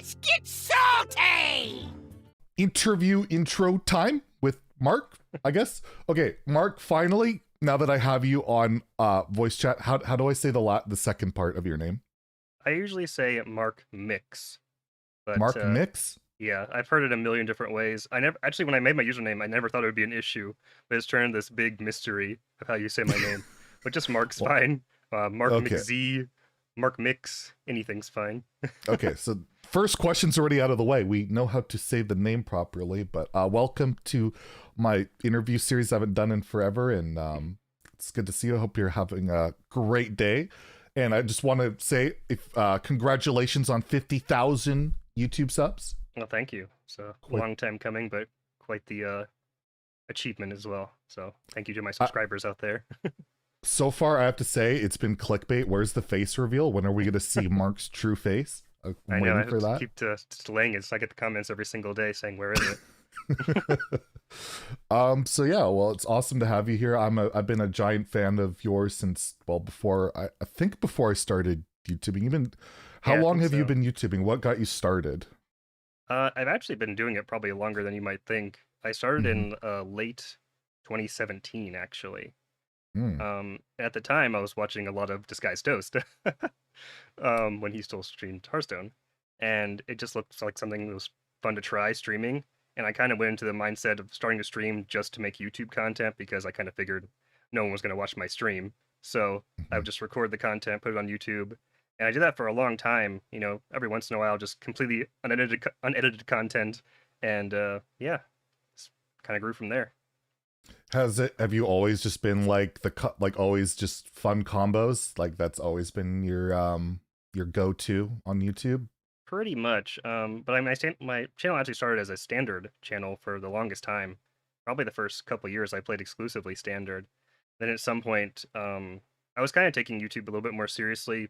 Let's get salty! Interview intro time with Mark, I guess. Okay, Mark, finally, now that I have you on voice chat, how do I say the second part of your name? I usually say MarkMcKz. But, MarkMcKz? Yeah, I've heard it a million different ways. I never actually, when I made my username, I never thought it would be an issue, but it's turned this big mystery of how you say my name. But just Mark's fine. MarkMcKz, MarkMcKz, anything's fine. Okay, so first question's already out of the way. We know how to say the name properly, but welcome to my interview series I haven't done in forever, and it's good to see you. I hope you're having a great day. And I just want to say, congratulations on 50,000 YouTube subs. Well, thank you. It's a long time coming, but quite the achievement as well. So thank you to my subscribers out there. So far, I have to say, it's been clickbait. Where's the face reveal? When are we going to see Mark's true face? I'm waiting for that. I keep delaying it, so I get the comments every single day saying, where is it? So yeah, well, it's awesome to have you here. I've been a giant fan of yours since, well, before I think before I started YouTubing. How long have you been YouTubing? What got you started? I've actually been doing it probably longer than you might think. I started in late 2017, actually. At the time, I was watching a lot of Disguised Toast when he still streamed Hearthstone, and it just looked like something that was fun to try streaming. And I kind of went into the mindset of starting to stream just to make YouTube content because I kind of figured no one was going to watch my stream. So I would just record the content, put it on YouTube. And I did that for a long time, you know, every once in a while, just completely unedited content. And yeah, it's kind of grew from there. Have you always just been like always just fun combos? Like that's always been your go-to on YouTube? Pretty much. But my channel actually started as a standard channel for the longest time. Probably the first couple years I played exclusively standard. Then at some point, I was kind of taking YouTube a little bit more seriously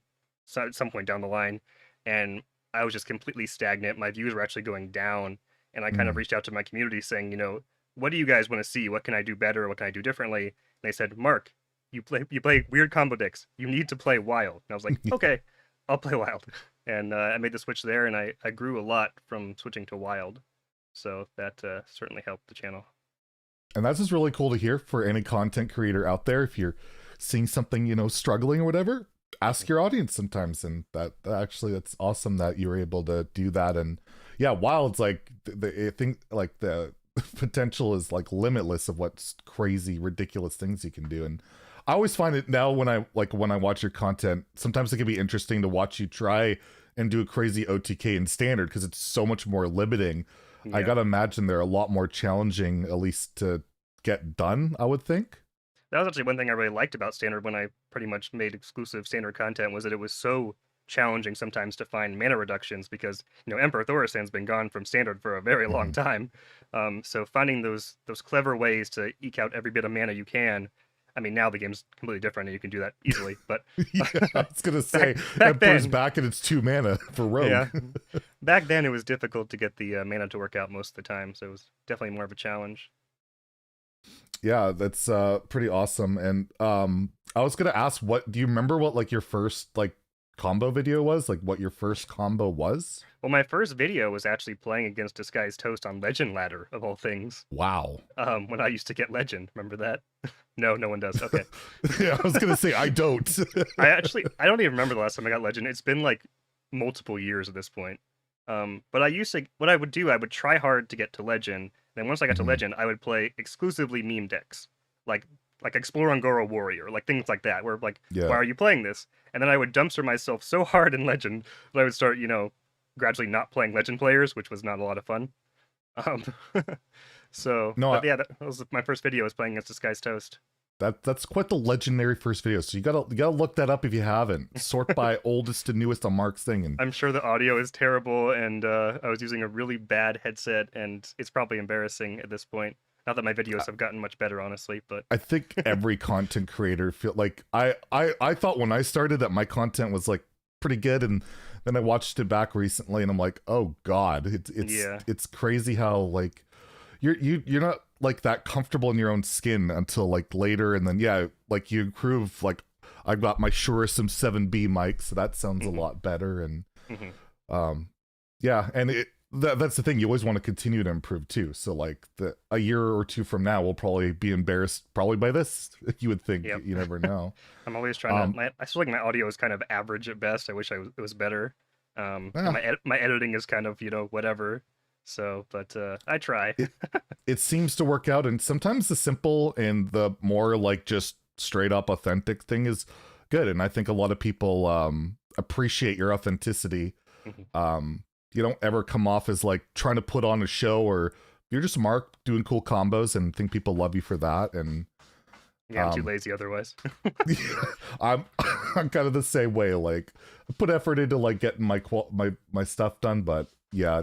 at some point down the line, and I was just completely stagnant. My views were actually going down, and I kind of reached out to my community saying, you know, what do you guys want to see? What can I do better? What can I do differently? And they said, Mark, you play weird combo decks. You need to play Wild. And I was like, okay, I'll play Wild. And I made the switch there, and I grew a lot from switching to Wild. So that certainly helped the channel. And that's just really cool to hear for any content creator out there. If you're seeing something, you know, struggling or whatever, ask your audience sometimes. And that's awesome that you were able to do that. And yeah, Wild's like, I think like the potential is like limitless of what crazy, ridiculous things you can do. And I always find it now when I watch your content, sometimes it can be interesting to watch you try and do a crazy OTK in standard because it's so much more limiting. Yeah. I gotta imagine they're a lot more challenging, at least to get done, I would think. That was actually one thing I really liked about standard when I pretty much made exclusive standard content, was that it was so challenging sometimes to find mana reductions because, you know, Emperor Thorsten's been gone from standard for a very long time. So finding those clever ways to eke out every bit of mana you can. I mean, now the game's completely different and you can do that easily, but... Yeah, I was going to say, Emperor's back and it's 2 mana for Rogue. Yeah. Back then, it was difficult to get the mana to work out most of the time, so it was definitely more of a challenge. Yeah, that's pretty awesome. And I was going to ask, do you remember what, like, your first, like, combo video was? Like, what your first combo was? Well, my first video was actually playing against Disguised Toast on Legend Ladder, of all things. Wow. When I used to get Legend. Remember that? No one does. Okay. Yeah, I was gonna say I don't. I don't even remember the last time I got Legend. It's been like multiple years at this point. But what I would do, I would try hard to get to Legend. Then once I got to Legend, I would play exclusively meme decks, like Explore Angora Warrior, like things like that. Where like, why are you playing this? And then I would dumpster myself so hard in Legend that I would start, you know, gradually not playing Legend players, which was not a lot of fun. So no, yeah, that was my first video, was playing against Disguised Toast. That's quite the legendary first video. So you gotta look that up if you haven't. Sort by oldest to newest on Mark's thing. And I'm sure the audio is terrible, and I was using a really bad headset, and it's probably embarrassing at this point. Not that my videos have gotten much better, honestly, but I think every content creator feel like I thought when I started that my content was like pretty good, and then I watched it back recently, and I'm like, oh god, it's crazy how like you're not like that comfortable in your own skin until like later, and then yeah, like you improve. Like I've got my Shurism 7B mic, so that sounds a lot better, and Yeah, and that's the thing. You always want to continue to improve too. So like a year or two from now, we'll probably be embarrassed probably by this. You would think. Yep. You never know. I'm always trying to. I feel like my audio is kind of average at best. I wish it was better. And my editing is kind of whatever. So, but I try. It seems to work out, and sometimes the simple and the more like just straight up authentic thing is good. And I think a lot of people appreciate your authenticity. You don't ever come off as like trying to put on a show, or you're just Mark doing cool combos, and think people love you for that. And yeah, I'm too lazy otherwise. I'm kind of the same way. Like I put effort into like getting my stuff done, but yeah,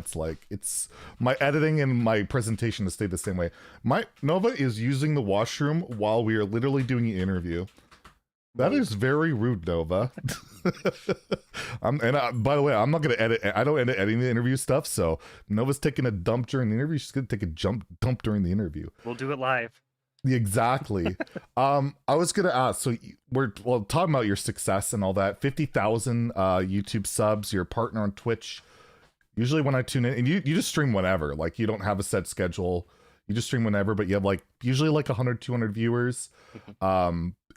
it's my editing and my presentation to stay the same way. My Nova is using the washroom while we are literally doing an interview. That is very rude, Nova. By the way, I'm not gonna edit. I don't edit any of the interview stuff. So Nova's taking a dump during the interview. She's gonna take a dump during the interview. We'll do it live. Exactly. I was gonna ask. So we're talking about your success and all that. 50,000 YouTube subs. You're a partner on Twitch. Usually when I tune in, and you just stream whenever. Like you don't have a set schedule. You just stream whenever, but you have like usually like 100, 200 viewers.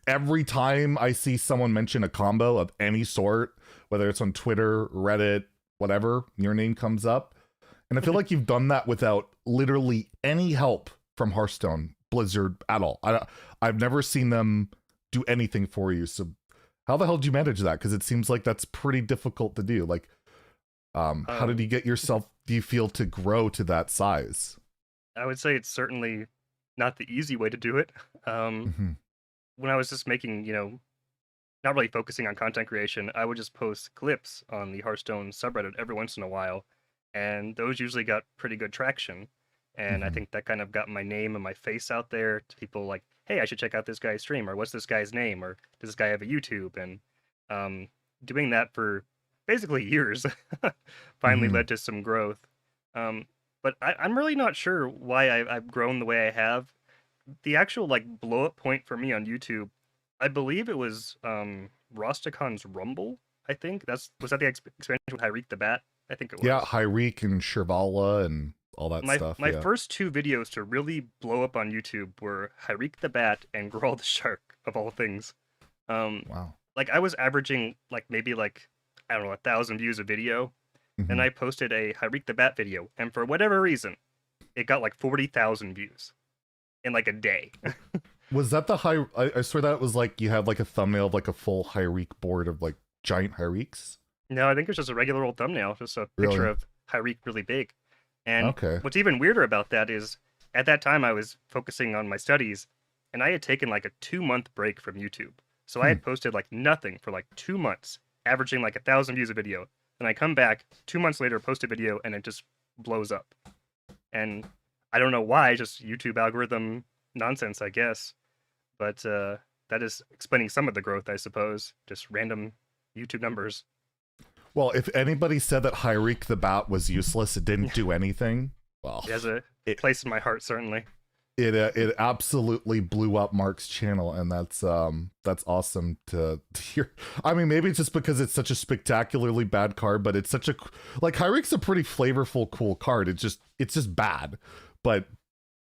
Every time I see someone mention a combo of any sort, whether it's on Twitter, Reddit, whatever, your name comes up. And I feel like you've done that without literally any help from Hearthstone, Blizzard at all. I've never seen them do anything for you. So how the hell did you manage that? Because it seems like that's pretty difficult to do. Like, how did you get yourself, do you feel, to grow to that size? I would say it's certainly not the easy way to do it. When I was just making, not really focusing on content creation, I would just post clips on the Hearthstone subreddit every once in a while, and those usually got pretty good traction. And I think that kind of got my name and my face out there to people like, hey, I should check out this guy's stream, or what's this guy's name, or does this guy have a YouTube? And doing that for basically years finally led to some growth. But I'm really not sure why I've grown the way I have. The actual like blow up point for me on YouTube, I believe it was Rostacon's Rumble. I think was that the expansion with Hyreek the Bat? I think it was. Yeah, Hyreek and Shirvala and all that stuff. My first two videos to really blow up on YouTube were Hyreek the Bat and Grawl the Shark, of all things. Wow. Like I was averaging like maybe like, I don't know, 1,000 views a video. And I posted a Hyreek the Bat video, and for whatever reason, it got like 40,000 views in like a day. Was that the I swear that it was like you had like a thumbnail of like a full Hyreek board of like giant Hyreeks? No, I think it's just a regular old thumbnail, just a picture of Hyreek really big. And what's even weirder about that is, at that time I was focusing on my studies, and I had taken like a 2-month break from YouTube. So I had posted like nothing for like 2 months, averaging like 1,000 views a video. And I come back 2 months later, post a video, and it just blows up. And I don't know why, just YouTube algorithm nonsense, I guess. But that is explaining some of the growth, I suppose. Just random YouTube numbers. Well, if anybody said that Hyreek the Bat was useless, it didn't do anything, well... It has a place in my heart, certainly. It absolutely blew up Mark's channel, and that's awesome to hear. I mean, maybe it's just because it's such a spectacularly bad card, but it's such a... Like, Hyreek's a pretty flavorful, cool card. It's just bad. But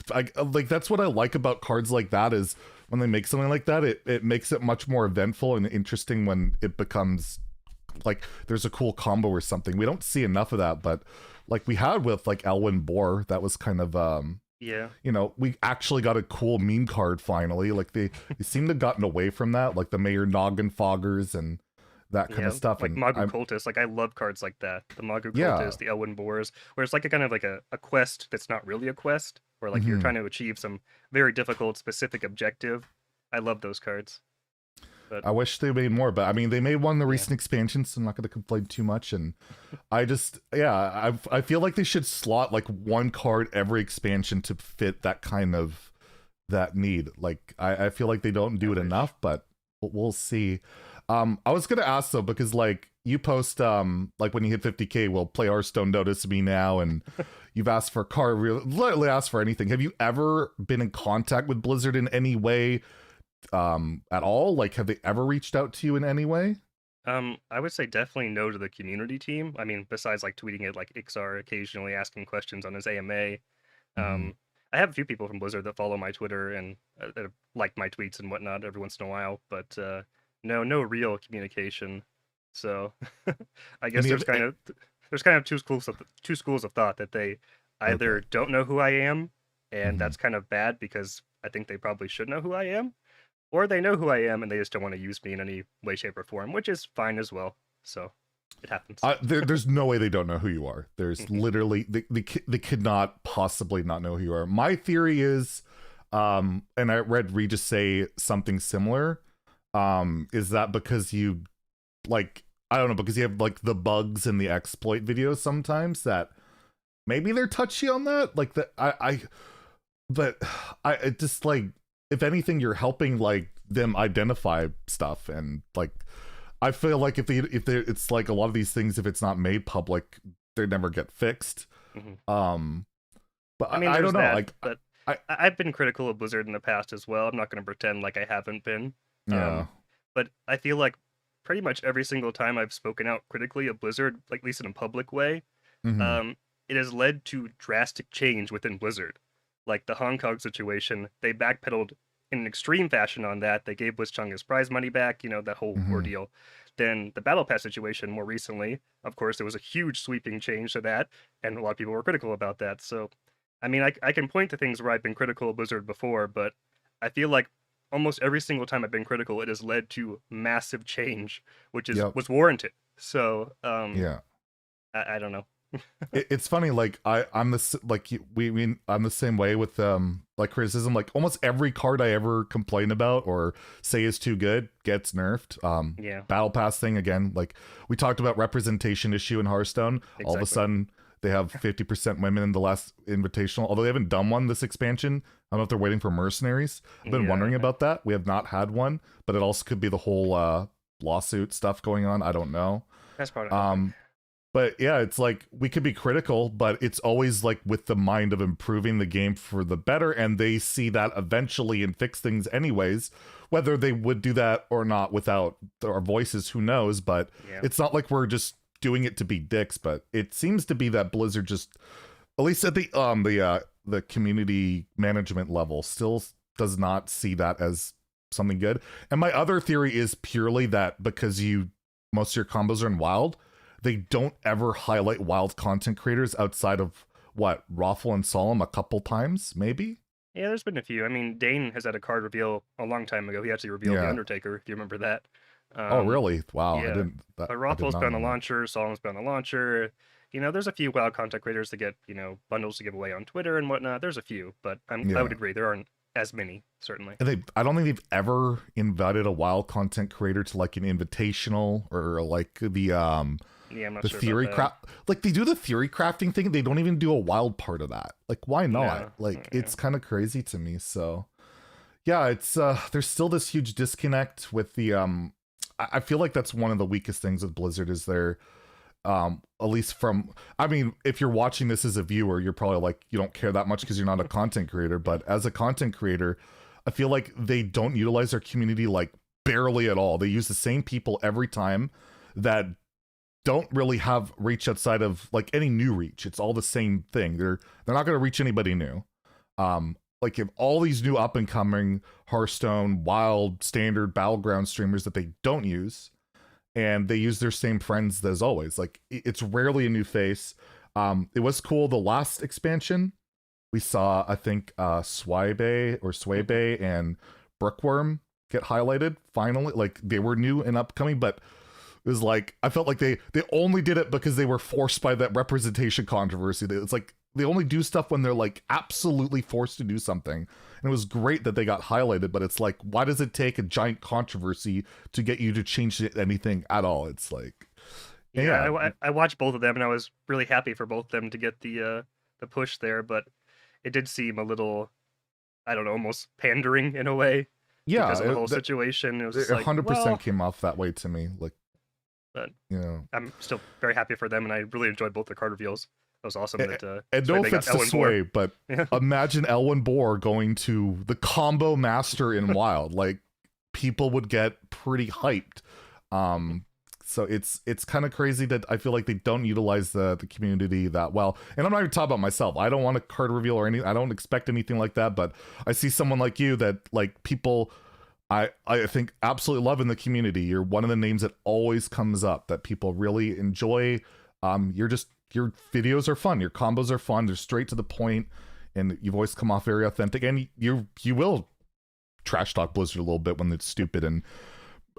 that's what I like about cards like that, is when they make something like that, it makes it much more eventful and interesting when it becomes like there's a cool combo or something. We don't see enough of that, but like we had with like Elwyn Boar, that was kind of we actually got a cool meme card finally. Like they seem to have gotten away from that, like the Mayor Noggin Foggers and that kind of stuff. Like and Magu Cultist, like I love cards like that. The Magu Cultist, the Elwyn Boars, where it's like a kind of like a quest that's not really a quest, where like you're trying to achieve some very difficult specific objective. I love those cards. But I wish they made more, but I mean, they made one in the recent expansion, so I'm not going to complain too much. And I just, I feel like they should slot like one card every expansion to fit that kind of that need. Like, I feel like they don't do it enough, but we'll see. I was going to ask though, because like you post, like when you hit 50K, we'll play Hearthstone Notice Me Now, and you've asked for a card, literally asked for anything. Have you ever been in contact with Blizzard in any way? At all? Like, have they ever reached out to you in any way? I would say definitely no to the community team. I mean, besides like tweeting at like Ixar occasionally asking questions on his AMA. Mhm. I have a few people from Blizzard that follow my Twitter and that have liked my tweets and whatnot every once in a while, but no real communication. So I guess Any of there's kind of two schools of thought that they okay. either don't know who I am, and Mhm. that's kind of bad because I think they probably should know who I am, or they know who I am and they just don't want to use me in any way, shape, or form, which is fine as well. So it happens. There's no way they don't know who you are. There's literally they could not possibly not know who you are. My theory is, and I read Regis say something similar, is that because you like I don't know because you have like the bugs in the exploit videos sometimes that maybe they're touchy on that. Like that but I it just like if anything you're helping like them identify stuff and like I feel like if they it's like a lot of these things if it's not made public they never get fixed. hmm Um but I mean, I there's don't know that, like but I I've been critical of Blizzard in the past as well. I'm not going to pretend like I haven't been. yeah. But I feel like pretty much every single time I've spoken out critically of Blizzard, like at least in a public way, Mhm. um, it has led to drastic change within Blizzard. Like the Hong Kong situation, they backpedaled in an extreme fashion on that. They gave Blitzchung his prize money back, that whole Mhm. ordeal. Then the Battle Pass situation more recently, of course, there was a huge sweeping change to that, and a lot of people were critical about that. So, I mean, I can point to things where I've been critical of Blizzard before, but I feel like almost every single time I've been critical, it has led to massive change, which is Yep. was warranted. So, Yeah. I don't know. It's funny like I'm the like I'm the same way with like criticism like almost every card I ever complain about or say is too good gets nerfed. Yeah, Battle pass thing again, like we talked about representation issue in Hearthstone, all of a exactly. sudden they have 50% women in the last invitational, although they haven't done one this expansion. I don't know if they're waiting for mercenaries. I've been Yeah, wondering about that. We have not had one, but it also could be the whole lawsuit stuff going on. I don't know. that's part of helping. um but yeah, it's like we could be critical, but it's always like with the mind of improving the game for the better. And they see that eventually and fix things anyways. Whether they would do that or not without our voices, who knows? But Yeah. it's not like we're just doing it to be dicks. But it seems to be that Blizzard just, at least at the community management level, still does not see that as something good. And my other theory is purely that because most of your combos are in wild, they don't ever highlight wild content creators outside of what Raffle and Solemn a couple times, maybe. Yeah, there's been a few. I mean, Dane has had a card reveal a long time ago. He actually revealed the Yeah. Undertaker, if you remember that. Oh, Um, really? Wow. yeah. But I did Raffle's not been know on the that. launcher, Solemn's been on the launcher. There's a few wild content creators that get, bundles to give away on Twitter and whatnot. There's a few, but I would Yeah. agree, there aren't as many, certainly. And I don't think they've ever invited a wild content creator to like an invitational or like Yeah, I'm not the sure about theory that. craft. Like they do the theory crafting thing. They don't even do a wild part of that. Like why not? No. Like Yeah. it's kind of crazy to me. So yeah, it's there's still this huge disconnect with the I feel like that's one of the weakest things with Blizzard is their at least from I mean if you're watching this as a viewer you're probably like you don't care that much because you're not a content creator, but as a content creator I feel like they don't utilize their community like barely at all. They use the same people every time that don't really have reach outside of like any new reach. It's all the same thing. They're not going to reach anybody new. Like if all these new up and coming Hearthstone, Wild, Standard, Battleground streamers that they don't use, and they use their same friends as always. Like it's rarely a new face. It was cool the last expansion. We saw I think Swabe and Brookworm get highlighted finally. Like they were new and upcoming, but it was like I felt like they only did it because they were forced by that representation controversy. It's like they only do stuff when they're like absolutely forced to do something. And it was great that they got highlighted, but it's like why does it take a giant controversy to get you to change anything at all? It's like Yeah, yeah, I watched both of them, and I was really happy for both of them to get the push there, but it did seem a little, I don't know, almost pandering in a way yeah, because of the whole situation. It was it just like, 100% well, came off that way to me. Like but you know, I'm still very happy for them, and I really enjoyed both the card reveals. It was awesome that and Sway no they got offense to Elwyn Boar. Sway, but Yeah, imagine Elwyn Boar going to the combo master in Wild. Like people would get pretty hyped. So it's kind of crazy that I feel like they don't utilize the community that well. And I'm not even talking about myself. I don't want a card reveal or anything. I don't expect anything like that. But I see someone like you that like people I think absolutely love in the community. You're one of the names that always comes up that people really enjoy. Your videos are fun. Your combos are fun. They're straight to the point, and you've always come off very authentic. And you will trash talk Blizzard a little bit when it's stupid. And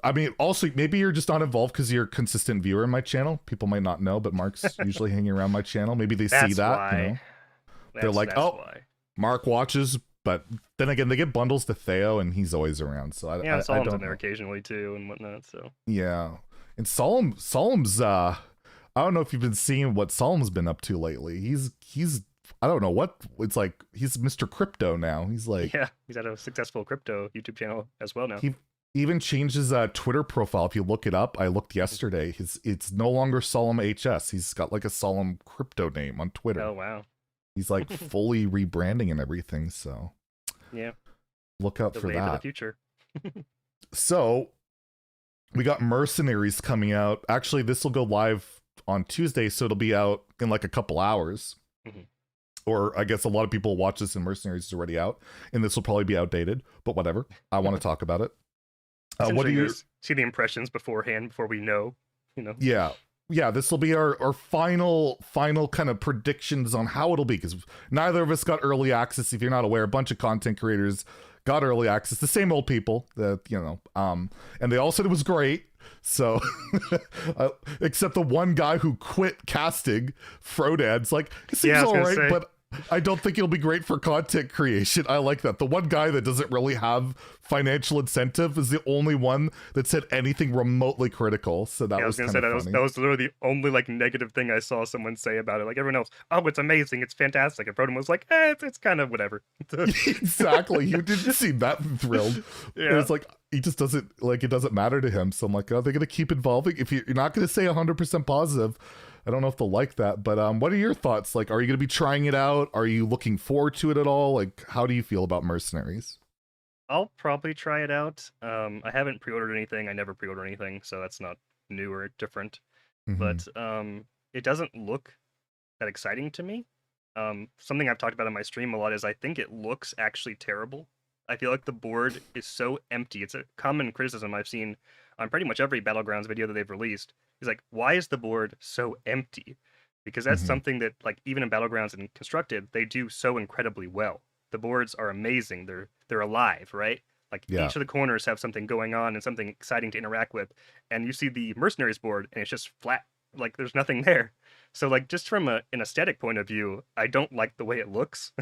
I mean, also maybe you're just not involved because you're a consistent viewer in my channel. People might not know, but Mark's usually hanging around my channel. Maybe they see that. Why. You know? They're like, oh, why. Mark watches, but then again, they get bundles to Theo, and he's always around. So I Solemn's don't in there know. occasionally too, and whatnot. So yeah, and Solemn's I don't know if you've been seeing what Solemn's been up to lately. He's I don't know what it's like. He's Mr. Crypto now. He's like, yeah, he's had a successful crypto YouTube channel as well now. He even changed his Twitter profile. If you look it up, I looked yesterday. It's no longer Solemn HS. He's got like a Solemn Crypto name on Twitter. Oh wow. He's like fully rebranding and everything. So yeah, look out the for way that. of the future. So we got Mercenaries coming out. Actually, this will go live on Tuesday, so it'll be out in like a couple hours. Mm-hmm. Or I guess a lot of people watch this and Mercenaries is already out, and this will probably be outdated, but whatever. I want to talk about it. What do you see the impressions beforehand before we know, Yeah, this will be our final kind of predictions on how it'll be, because neither of us got early access. If you're not aware, a bunch of content creators got early access, the same old people that, and they all said it was great. So except the one guy who quit casting, Frodad's like, it seems all right, but I don't think it'll be great for content creation. I like that. The one guy that doesn't really have financial incentive is the only one that said anything remotely critical. So that was kind of funny. That was literally the only like negative thing I saw someone say about it. Like everyone else, oh, it's amazing, it's fantastic. And Froden was like, it's kind of whatever. Exactly. You didn't seem that thrilled. Yeah. It's like he just doesn't it doesn't matter to him. So I'm like, oh, they're gonna keep involving. If you're not gonna say 100% positive, I don't know if they'll like that, but what are your thoughts? Like, are you going to be trying it out? Are you looking forward to it at all? Like, how do you feel about Mercenaries? I'll probably try it out. I haven't pre-ordered anything. I never pre-order anything, so that's not new or different. Mm-hmm. But it doesn't look that exciting to me. Something I've talked about on my stream a lot is I think it looks actually terrible. I feel like the board is so empty. It's a common criticism I've seen on pretty much every Battlegrounds video that they've released. He's like, why is the board so empty? Because that's something that, like, even in Battlegrounds and Constructed, they do so incredibly well. The boards are amazing. They're alive, right? Like, each of the corners have something going on and something exciting to interact with. And you see the Mercenaries board, and it's just flat. Like, there's nothing there. So, like, just from an aesthetic point of view, I don't like the way it looks.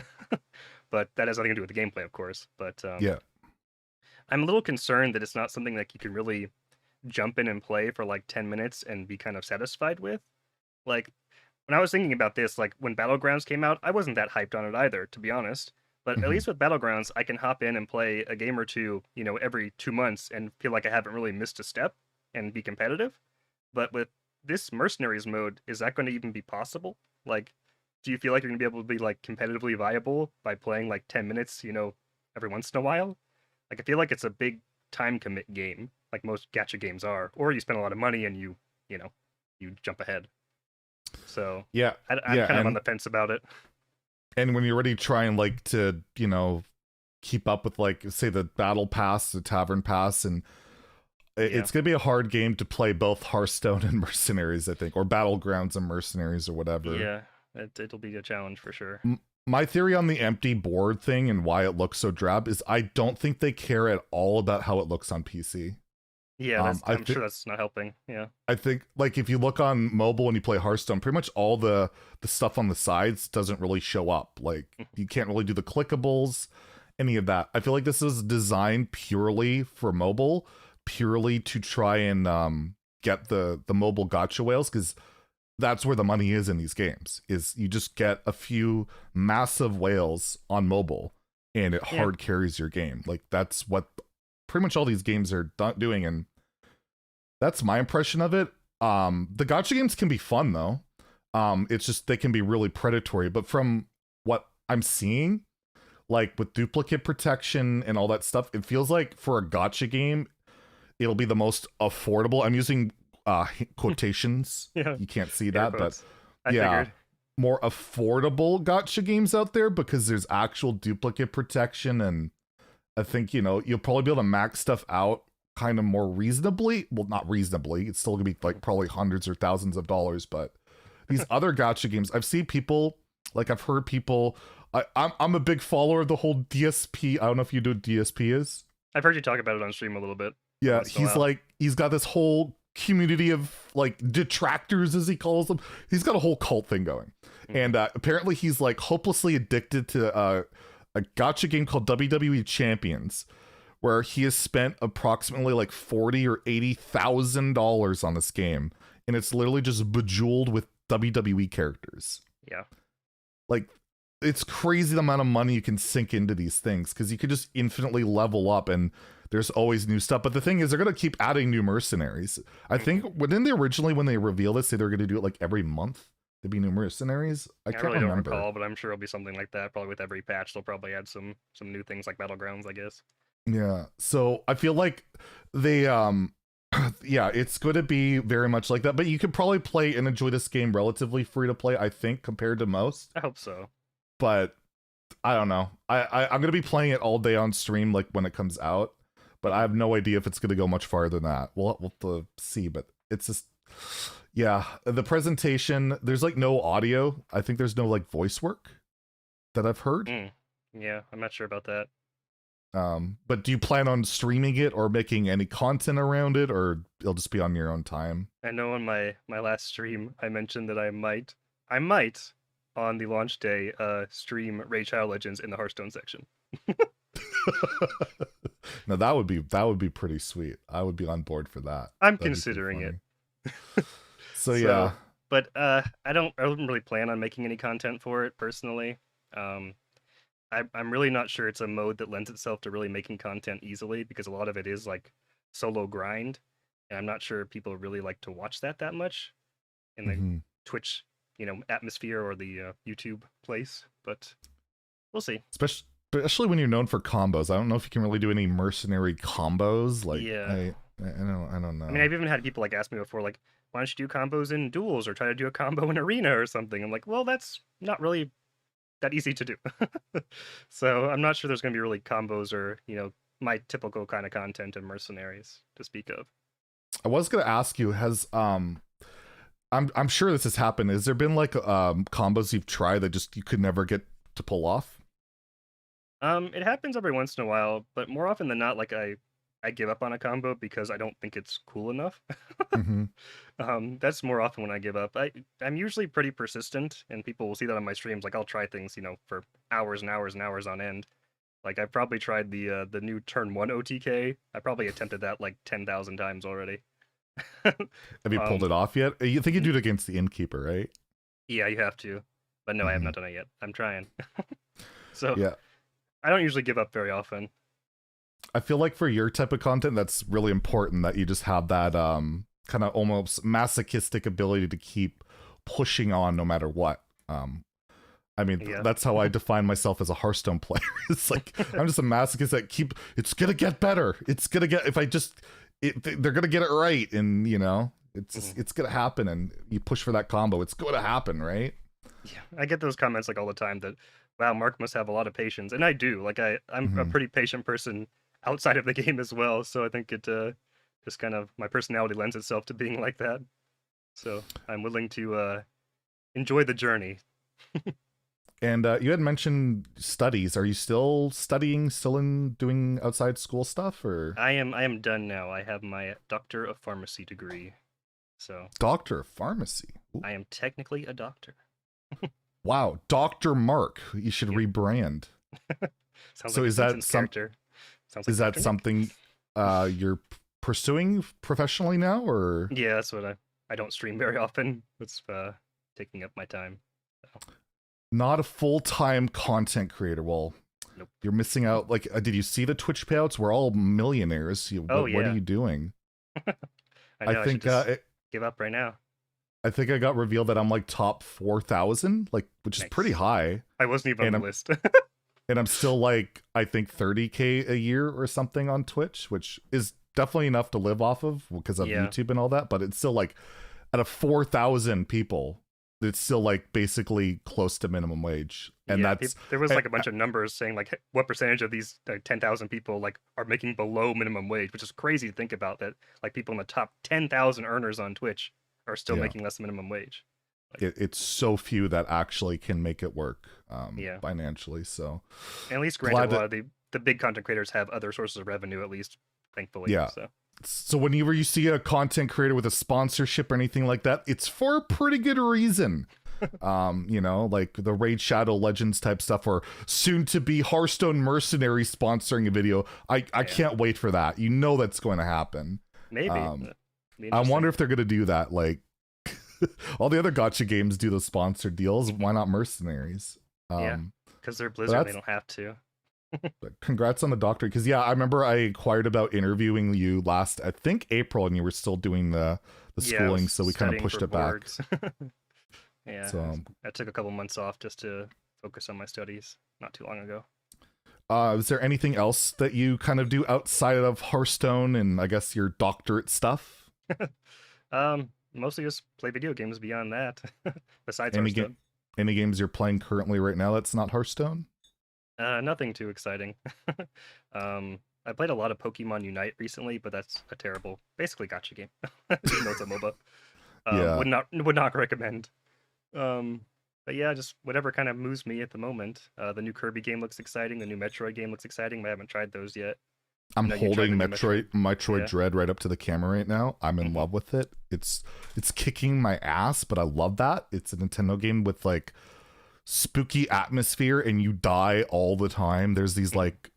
But that has nothing to do with the gameplay, of course. But I'm a little concerned that it's not something that you can really jump in and play for like 10 minutes and be kind of satisfied with. Like, when I was thinking about this, like when Battlegrounds came out, I wasn't that hyped on it either, to be honest. But at least with Battlegrounds, I can hop in and play a game or two, every 2 months and feel like I haven't really missed a step and be competitive. But with this Mercenaries mode, is that going to even be possible? Like, do you feel like you're going to be able to be like competitively viable by playing like 10 minutes, every once in a while? Like, I feel like it's a big time commit game, like most gacha games are, or you spend a lot of money and you jump ahead. So I'm kind of on the fence about it. And when you're already trying like to keep up with like say the battle pass, the tavern pass, and it's gonna be a hard game to play both Hearthstone and Mercenaries, I think, or Battlegrounds and Mercenaries or whatever. Yeah, it'll be a challenge for sure. My theory on the empty board thing and why it looks so drab is I don't think they care at all about how it looks on PC. Yeah, I'm sure that's not helping. Yeah, I think like if you look on mobile when you play Hearthstone, pretty much all the stuff on the sides doesn't really show up. Like you can't really do the clickables, any of that. I feel like this is designed purely for mobile, purely to try and get the mobile gacha whales, because that's where the money is in these games, is you just get a few massive whales on mobile and it hard carries your game. Like that's what pretty much all these games are doing, and that's my impression of it. The gacha games can be fun though. It's just they can be really predatory, but from what I'm seeing, like with duplicate protection and all that stuff, it feels like for a gacha game it'll be the most affordable. I'm using quotations. Yeah. You can't see Air that, quotes. but I yeah. figured. More affordable gotcha games out there because there's actual duplicate protection, and I think, you know, you'll probably be able to max stuff out kind of more reasonably. Well, not reasonably. It's still gonna be like probably hundreds or thousands of dollars, but these other gotcha games, I've seen people, like I've heard people, I'm a big follower of the whole DSP. I don't know if you know what DSP is. I've heard you talk about it on stream a little bit. Yeah, once in a he's while. like, he's got this whole community of like detractors, as he calls them. He's got a whole cult thing going. And apparently he's like hopelessly addicted to a gotcha game called WWE Champions, where he has spent approximately like $40,000 or $80,000 on this game, and it's literally just bejeweled with WWE characters. Yeah. Like, it's crazy the amount of money you can sink into these things, because you could just infinitely level up, and there's always new stuff. But the thing is, they're going to keep adding new mercenaries. I think, didn't they originally, when they revealed this, say they're going to do it like every month? There'd be new mercenaries. I can't really remember. don't recall, but I'm sure it'll be something like that. Probably with every patch, they'll probably add some new things like battlegrounds, I guess. Yeah. So I feel like they yeah, it's going to be very much like that. But you could probably play and enjoy this game relatively free to play, I think, compared to most. I hope so. But I don't know. I'm going to be playing it all day on stream, like when it comes out. But I have no idea if it's going to go much farther than that. We'll have to see. But it's just, yeah, the presentation, there's like no audio. I think there's no like voice work that I've heard. Yeah, I'm not sure about that. But do you plan on streaming it or making any content around it, or it'll just be on your own time? I know on my last stream, I mentioned that I might on the launch day stream Raid Shadow Legends in the Hearthstone section. No, that would be pretty sweet. I would be on board for that. I'm That'd be considering it. So yeah. But I wouldn't really plan on making any content for it personally. I'm really not sure it's a mode that lends itself to really making content easily, because a lot of it is like solo grind, and I'm not sure people really like to watch that much in the Twitch, atmosphere or the YouTube place. But we'll see. Especially when you're known for combos. I don't know if you can really do any mercenary combos. Like, yeah, I don't know. I mean, I've even had people like ask me before, like, why don't you do combos in duels or try to do a combo in arena or something? I'm like, well, that's not really that easy to do. So I'm not sure there's going to be really combos or, my typical kind of content in Mercenaries to speak of. I was going to ask you, has I'm sure this has happened. Has there been like combos you've tried that just you could never get to pull off? It happens every once in a while, but more often than not, like I give up on a combo because I don't think it's cool enough. That's more often when I give up. I'm usually pretty persistent, and people will see that on my streams. Like, I'll try things, for hours and hours and hours on end. Like, I've probably tried the new turn 1 OTK. I probably attempted that like 10,000 times already. Have you pulled it off yet? You think you do it against the Innkeeper, right? Yeah, you have to. But no, I have not done it yet. I'm trying. So yeah, I don't usually give up very often. I feel like for your type of content, that's really important that you just have that kind of almost masochistic ability to keep pushing on no matter what. I mean, that's how I define myself as a Hearthstone player. It's like, I'm just a masochist that it's gonna get better. It's gonna get, they're gonna get it right, and it's just, it's gonna happen, and you push for that combo. It's gonna happen, right? Yeah, I get those comments like all the time that, wow, Mark must have a lot of patience, and I do. Like I'm a pretty patient person outside of the game as well, so I think it just kind of, my personality lends itself to being like that. So I'm willing to enjoy the journey. And you had mentioned studies. Are you still studying, doing outside school stuff, or? I am done now. I have my Doctor of Pharmacy degree. So Doctor of Pharmacy. Ooh. I am technically a doctor. Wow, Dr. Mark. You should rebrand. So is that something you're pursuing professionally now, or? Yeah, that's what I don't stream very often. It's taking up my time. So. Not a full-time content creator. Well, nope. You're missing out. Like, did you see the Twitch payouts? We're all millionaires. What are you doing? I think give up right now. I think I got revealed that I'm like top 4,000, like, which is pretty high. I wasn't even on the list. And I'm still like, I think 30K a year or something on Twitch, which is definitely enough to live off of because of YouTube and all that, but it's still like out of 4,000 people, it's still like basically close to minimum wage. And that's there was like a bunch of numbers saying like what percentage of these 10,000 people like are making below minimum wage, which is crazy to think about, that like people in the top 10,000 earners on Twitch are still making less than minimum wage. Like, it's so few that actually can make it work financially. So and at least granted, a lot of the big content creators have other sources of revenue, at least, thankfully. Yeah. So whenever you see a content creator with a sponsorship or anything like that, it's for a pretty good reason. You know, like the Raid Shadow Legends type stuff, or soon to be Hearthstone Mercenaries sponsoring a video. I can't wait for that. You know that's going to happen. Maybe. I wonder if they're going to do that. Like all the other gacha games do the sponsored deals. Why not Mercenaries? Because they're Blizzard, they don't have to. But congrats on the doctorate, because I remember I inquired about interviewing you last, I think, April, and you were still doing the schooling, so we kind of pushed it back. So I took a couple months off just to focus on my studies not too long ago. Is there anything else that you kind of do outside of Hearthstone and I guess your doctorate stuff? Mostly just play video games beyond that. Besides Hearthstone. Any games you're playing currently right now that's not Hearthstone? Nothing too exciting. I played a lot of Pokemon Unite recently, but that's a terrible, basically gacha game. Even though it's a MOBA. Would not recommend. But yeah, just whatever kind of moves me at the moment. The new Kirby game looks exciting. The new Metroid game looks exciting, but I haven't tried those yet. I'm holding Metroid Dread right up to the camera right now. I'm in love with it. It's kicking my ass, but I love that. It's a Nintendo game with like spooky atmosphere and you die all the time. There's these like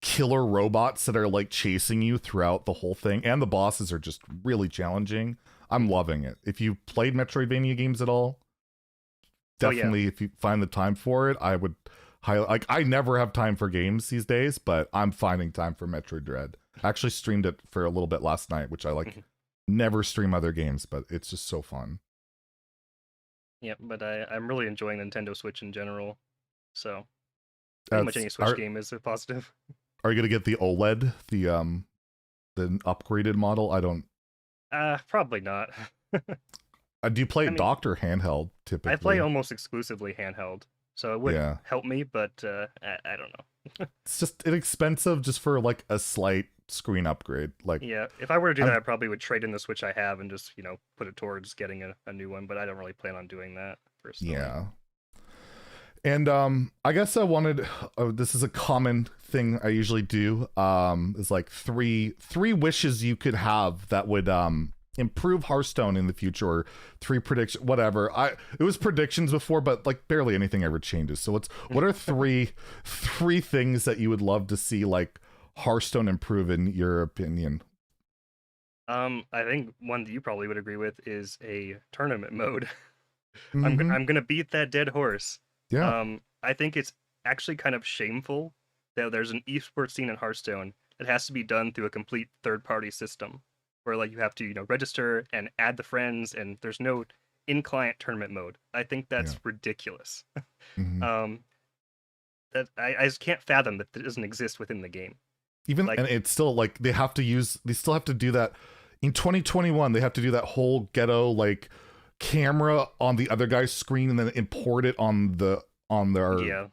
killer robots that are like chasing you throughout the whole thing, and the bosses are just really challenging. I'm loving it. If you played Metroidvania games at all, definitely if you find the time for it, I would highly, like, I never have time for games these days, but I'm finding time for Metroid Dread. I actually streamed it for a little bit last night, which I like never stream other games, but it's just so fun. Yeah, but I'm really enjoying Nintendo Switch in general, so pretty much any Switch game is a positive. Are you gonna get the OLED, the upgraded model? I don't. Probably not. Do you play docked or handheld typically? I play almost exclusively handheld, so it would help me, but I don't know. It's just inexpensive, just for like a slight screen upgrade. Like, yeah, if I were to do that, I probably would trade in the Switch I have and just put it towards getting a new one. But I don't really plan on doing that personally. Yeah. And I guess I wanted. This is a common thing I usually do. Is like three wishes you could have that would improve Hearthstone in the future, or 3 predictions, whatever. It was predictions before, but like barely anything ever changes. So what are three things that you would love to see like Hearthstone improve in your opinion? I think one that you probably would agree with is a tournament mode. I'm gonna beat that dead horse. Yeah. I think it's actually kind of shameful that there's an esports scene in Hearthstone that has to be done through a complete third-party system, where like you have to register and add the friends, and there's no in-client tournament mode. I think that's ridiculous. That I just can't fathom that it doesn't exist within the game. Even and it's still like they still have to do that in 2021. They have to do that whole ghetto like camera on the other guy's screen and then import it on their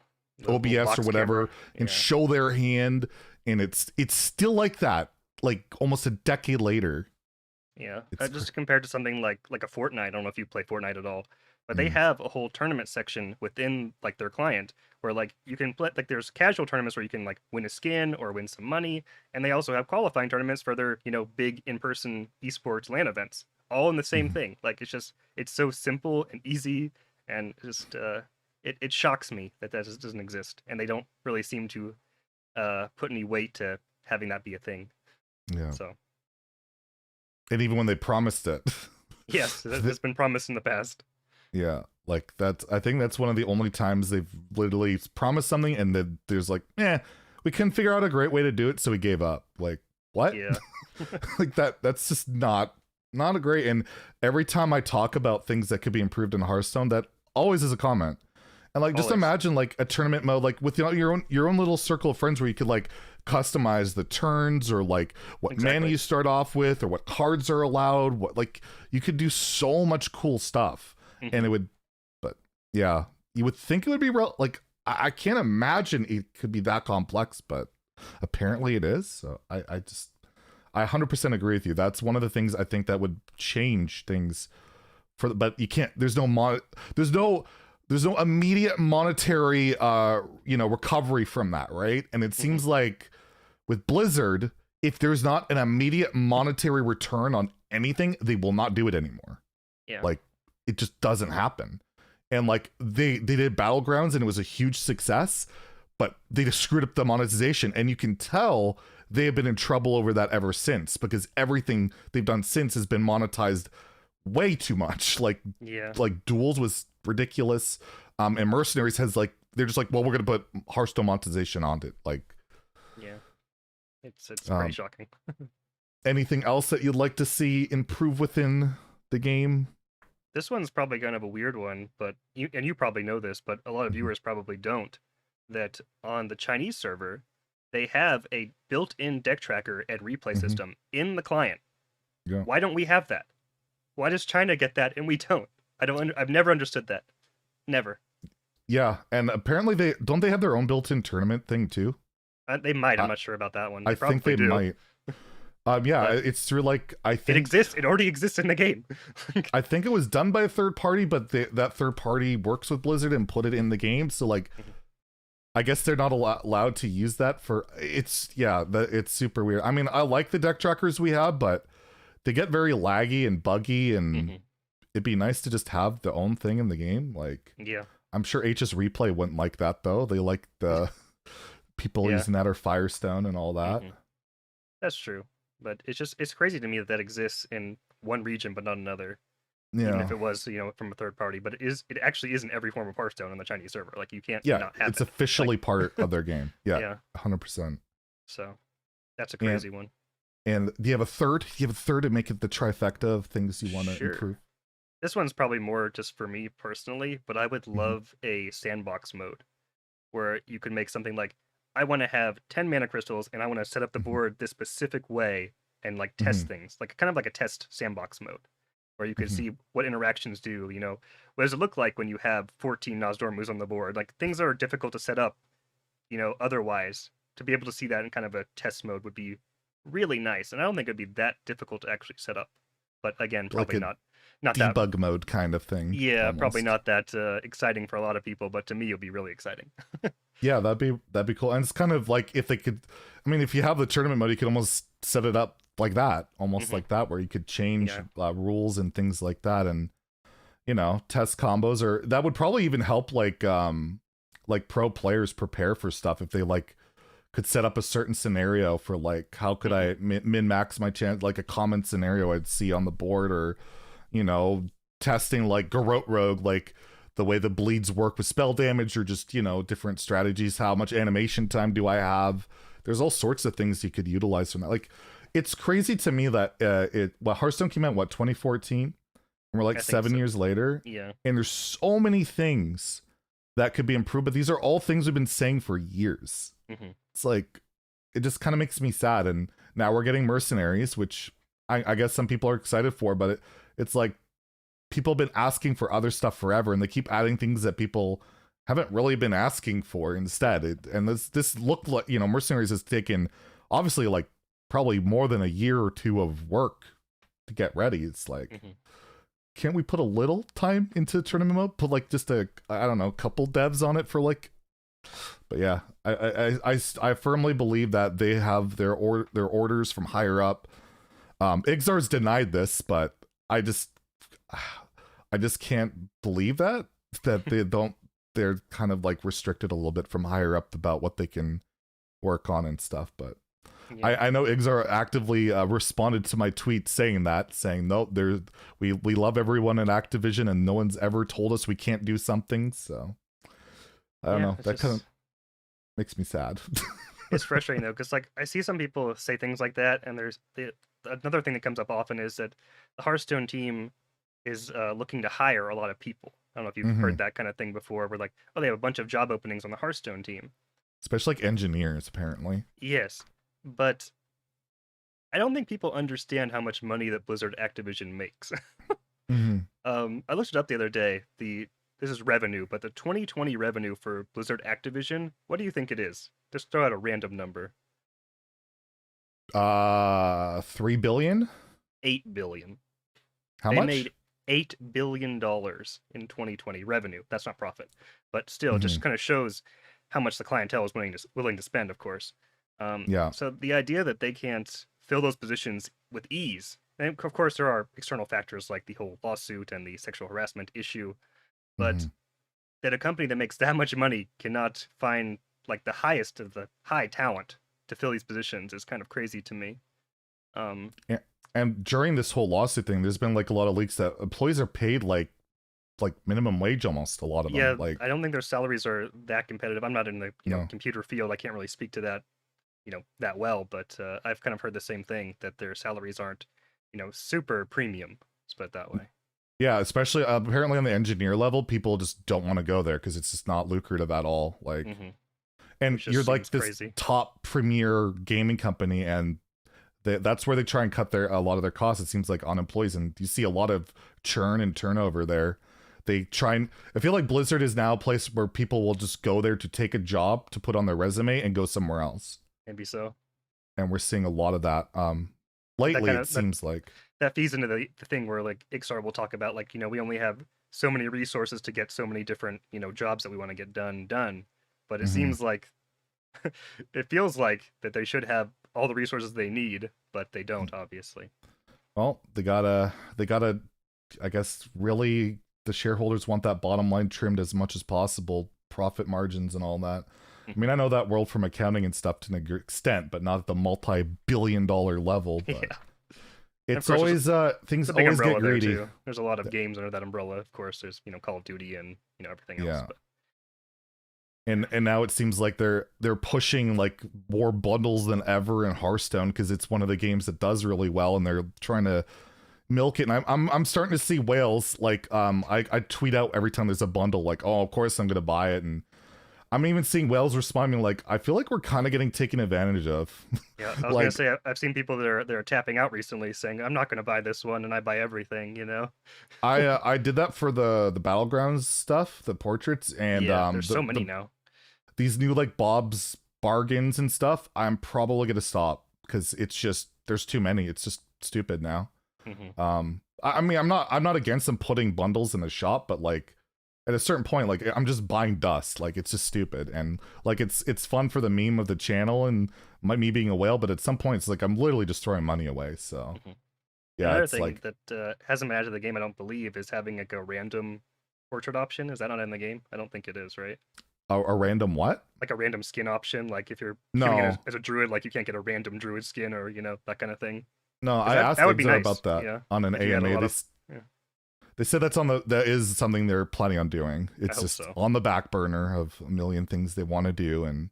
OBS or whatever and show their hand, and it's still like that, like almost a decade later. Yeah, just compared to something like a Fortnite. I don't know if you play Fortnite at all, but they have a whole tournament section within like their client where like you can play, like there's casual tournaments where you can like win a skin or win some money, and they also have qualifying tournaments for their big in-person esports LAN events, all in the same thing. Like it's so simple and easy, and just it shocks me that just doesn't exist, and they don't really seem to put any weight to having that be a thing. Yeah. So. And even when they promised it. Yes, it's been promised in the past. Yeah, like I think that's one of the only times they've literally promised something and then there's like, we couldn't figure out a great way to do it, so we gave up. Like, what? Yeah. Like that's just not a great. And every time I talk about things that could be improved in Hearthstone, that always is a comment. And like, just imagine like a tournament mode, like with your own little circle of friends where you could like customize the turns or like what mana you start off with or what cards are allowed. What like you could do so much cool stuff, and it would. But yeah, you would think it would be like I can't imagine it could be that complex, but apparently it is. So I 100% agree with you. That's one of the things I think that would change things for. But you can't. There's no immediate monetary recovery from that, right? And it seems like with Blizzard, if there's not an immediate monetary return on anything, they will not do it anymore. Yeah. Like it just doesn't happen. And like they did Battlegrounds and it was a huge success, but they just screwed up the monetization, and you can tell they have been in trouble over that ever since, because everything they've done since has been monetized way too much. Like Duels was ridiculous, and Mercenaries has like they're just like, well, we're gonna put Hearthstone monetization on it. Like, yeah, it's pretty shocking. Anything else that you'd like to see improve within the game? This one's probably kind of a weird one, but you probably know this, but a lot of viewers probably don't. That on the Chinese server, they have a built-in deck tracker and replay system in the client. Yeah. Why don't we have that? Why does China get that and we don't? I've never understood that. Never. Yeah, and apparently they have their own built-in tournament thing too. They might. I'm not sure about that one. I think they might. Yeah, it's through like I think it exists. It already exists in the game. I think it was done by a third party, but that third party works with Blizzard and put it in the game. So like, I guess they're not allowed to use that for it's super weird. I mean, I like the deck trackers we have, but they get very laggy and buggy, and it'd be nice to just have their own thing in the game. Like, yeah, I'm sure HS Replay wouldn't like that though. They like the people using that or Firestone and all that. That's true. But it's crazy to me that exists in one region but not another. Yeah. Even if it was, from a third party. But it actually is in every form of Hearthstone on the Chinese server. Like, you can't not have it's officially like, part of their game. Yeah. Yeah. 100%. So that's a crazy one. And do you have a third? Do you have a third to make it the trifecta of things you want to improve? This one's probably more just for me personally, but I would love a sandbox mode where you could make something like, I want to have 10 mana crystals and I want to set up the board this specific way and like test things, like kind of like a test sandbox mode where you could see what interactions do, what does it look like when you have 14 Nozdormus on the board? Like, things that are difficult to set up, otherwise, to be able to see that in kind of a test mode would be really nice. And I don't think it'd be that difficult to actually set up. But again, probably like not debug that mode kind of thing. Yeah, almost. Probably not that exciting for a lot of people, but to me it'll be really exciting. Yeah, that'd be cool. And it's kind of like if you have the tournament mode, you could almost set it up like that, almost like that, where you could change rules and things like that, and test combos, or that would probably even help like pro players prepare for stuff if they like could set up a certain scenario for like how could I min max my chance, like a common scenario I'd see on the board, or testing like Garrote Rogue, like the way the bleeds work with spell damage, or just different strategies. How much animation time do I have? There's all sorts of things you could utilize from that. Like, it's crazy to me that Hearthstone came out 2014, and we're like 7 years later. Yeah, and there's so many things that could be improved, but these are all things we've been saying for years. It's like, it just kind of makes me sad. And now we're getting Mercenaries, which I guess some people are excited for, but it's like people have been asking for other stuff forever, and they keep adding things that people haven't really been asking for instead. And this looked like, Mercenaries has taken obviously like probably more than a year or two of work to get ready. It's like, can't we put a little time into tournament mode? Put like just couple devs on it for like. But yeah, I firmly believe that they have their orders from higher up. Ixar's denied this, but I just can't believe that they don't. They're kind of like restricted a little bit from higher up about what they can work on and stuff. But I know Ixar actively responded to my tweet saying no, we love everyone in Activision, and no one's ever told us we can't do something. So I don't know. That kind of makes me sad. It's frustrating though, because like I see some people say things like that, and there's another thing that comes up often is that the Hearthstone team is looking to hire a lot of people. I don't know if you've heard that kind of thing before, where like, oh, they have a bunch of job openings on the Hearthstone team. especially like engineers apparently. Yes, but I don't think people understand how much money that Blizzard Activision makes. Hmm. I looked it up the other day. This is revenue, but the 2020 revenue for Blizzard Activision, what do you think it is? Just throw out a random number. 3 billion. 8 billion. How They much? made $8 billion in 2020 revenue. That's not profit, but still, just kind of shows how much the clientele is willing to spend. Of course. Yeah. So the idea that they can't fill those positions with ease, and of course there are external factors like the whole lawsuit and the sexual harassment issue, but that a company that makes that much money cannot find like the highest of the high talent to fill these positions is kind of crazy to me. And during this whole lawsuit thing, there's been like a lot of leaks that employees are paid like minimum wage almost, a lot of them. Yeah, Like I don't think their salaries are that competitive. I'm not in the No. computer field. I can't really speak to that that well, but I've kind of heard the same thing, that their salaries aren't super premium. Let's put it that way. Yeah, especially apparently on the engineer level, people just don't want to go there because it's just not lucrative at all. Like, and Which just you're like seems this crazy. top premier gaming company, and that's where they try and cut a lot of their costs. It seems like on employees, and you see a lot of churn and turnover there. They try and I feel like Blizzard is now a place where people will just go there to take a job to put on their resume and go somewhere else. Maybe so. And we're seeing a lot of that. Lately, it seems like that feeds into the thing where like Ixar will talk about like we only have so many resources to get so many different jobs that we want to get done, but it seems like it feels like that they should have all the resources they need, but they don't, obviously. Well, they gotta I guess really the shareholders want that bottom line trimmed as much as possible, profit margins and all that. I mean, I know that world from accounting and stuff to an extent, but not at the multi-billion-dollar level. But it's always things always get greedy. There's a lot of games under that umbrella. Of course, there's Call of Duty and everything else. But... And now it seems like they're pushing like more bundles than ever in Hearthstone because it's one of the games that does really well, and they're trying to milk it. And I'm starting to see whales like I tweet out every time there's a bundle like, oh, of course I'm gonna buy it, and I'm even seeing whales responding like, I feel like we're kind of getting taken advantage of. Yeah, I was gonna say I've seen people that are tapping out recently saying I'm not gonna buy this one and I buy everything. I did that for the Battlegrounds stuff, the portraits, and there's so many now. These new like Bob's bargains and stuff. I'm probably gonna stop because it's just there's too many. It's just stupid now. I mean, I'm not against them putting bundles in the shop, but like at a certain point, like I'm just buying dust. Like it's just stupid, and like it's fun for the meme of the channel and me being a whale, but at some point it's like I'm literally just throwing money away. So yeah, another it's thing like that hasn't been added to the game, I don't believe, is having like a random portrait option. Is that not in the game? I don't think it is, right? a random what? Like a random skin option. Like if you're as a druid, like you can't get a random druid skin or that kind of thing. No, I asked Exar about that on an AMA. They said that is something they're planning on doing. It's just on the back burner of a million things they want to do, and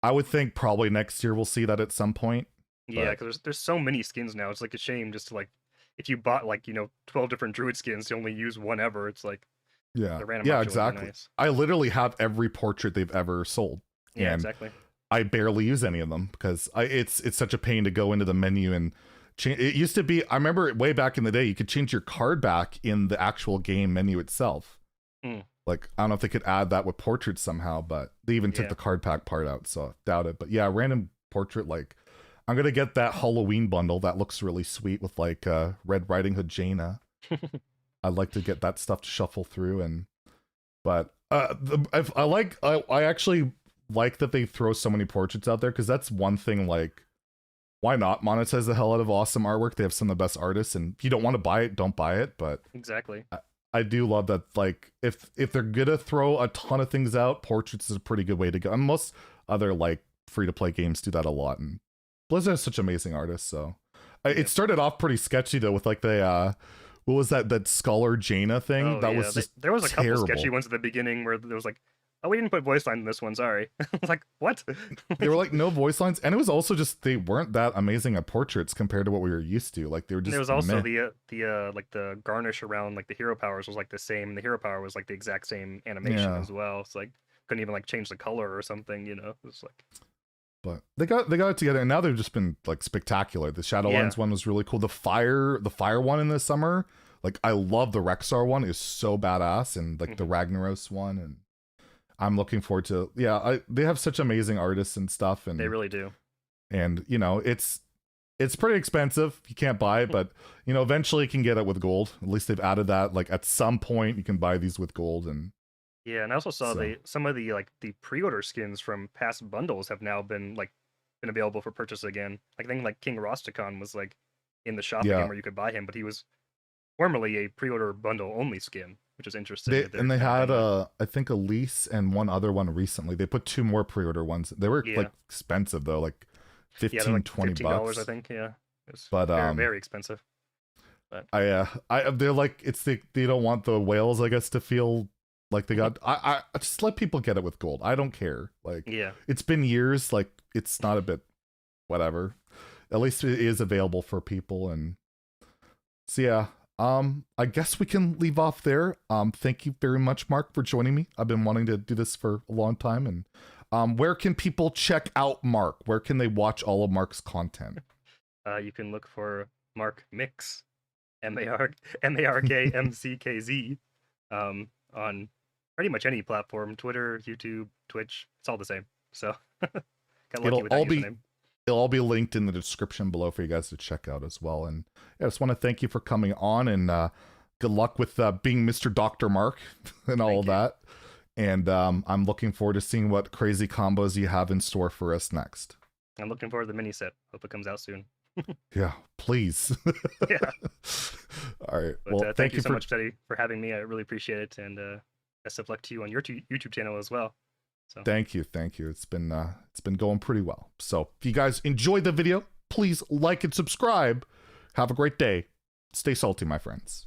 I would think probably next year we'll see that at some point. Yeah, because there's so many skins now. It's like a shame just to like if you bought like 12 different druid skins to only use one ever. It's like yeah, exactly. Nice. I literally have every portrait they've ever sold. Yeah, exactly. I barely use any of them because it's such a pain to go into the menu and change. It used to be, I remember way back in the day, you could change your card back in the actual game menu itself. Like, I don't know if they could add that with portraits somehow, but they even took the card pack part out, so I doubt it. But yeah, random portrait, like, I'm going to get that Halloween bundle. That looks really sweet with like Red Riding Hood Jaina. I'd like to get that stuff to shuffle through, but I actually like that they throw so many portraits out there, because that's one thing, like, why not monetize the hell out of awesome artwork? They have some of the best artists, and if you don't want to buy it, don't buy it. But exactly, I do love that. Like, if they're gonna throw a ton of things out, portraits is a pretty good way to go. And most other like free to play games do that a lot. And Blizzard has such amazing artists, so it started off pretty sketchy though with like the what was that Scholar Jaina thing? That was just there was a terrible. Couple sketchy ones at the beginning where there was like, oh, we didn't put voice lines in this one, sorry. I was like, what? They were like no voice lines, and it was also just they weren't that amazing at portraits compared to what we were used to. Like they were just. And there was also the like the garnish around like the hero powers was like the same. The hero power was like the exact same animation as well. It's like couldn't even like change the color or something, you know. It's like, but they got it together, and now they've just been like spectacular. The Shadowlands one was really cool. The fire one in the summer, like I love the Rexar one, is so badass, and like the Ragnaros one, and I'm looking forward to they have such amazing artists and stuff, and they really do. And you know, it's pretty expensive. You can't buy it, but you know, eventually you can get it with gold. At least they've added that. Like at some point you can buy these with gold. And yeah, and I also saw some of the pre-order skins from past bundles have now been available for purchase again. Like, I think like King Rosticon was like in the shop again where you could buy him, but he was formerly a pre-order bundle only skin, which is interesting. They had I think Elise and one other one recently. They put 2 more pre-order ones. They were like expensive though, like 15, like $20 $15, I think. Yeah, it's very expensive. But they're like, they don't want the whales, I guess, to feel like they got. I just let people get it with gold. I don't care. Like, it's been years. Like, it's not a bit, whatever. At least it is available for people, and so yeah. I guess we can leave off there. Thank you very much, Mark, for joining me. I've been wanting to do this for a long time, and where can people check out Mark? Where can they watch all of Mark's content? You can look for MarkMcKz, MarkMcKz, on pretty much any platform, Twitter, YouTube, Twitch. It's all the same. So it'll all be linked in the description below for you guys to check out as well. And I just want to thank you for coming on, and good luck with being Mr. Dr. Mark and all of that. And I'm looking forward to seeing what crazy combos you have in store for us next. I'm looking forward to the mini set. Hope it comes out soon. Yeah, please. Yeah. All right. But, well, thank you so much, Zeddy, for having me. I really appreciate it, and best of luck to you on your YouTube channel as well. So. Thank you. It's been going pretty well. So if you guys enjoyed the video, please like and subscribe. Have a great day. Stay salty, my friends.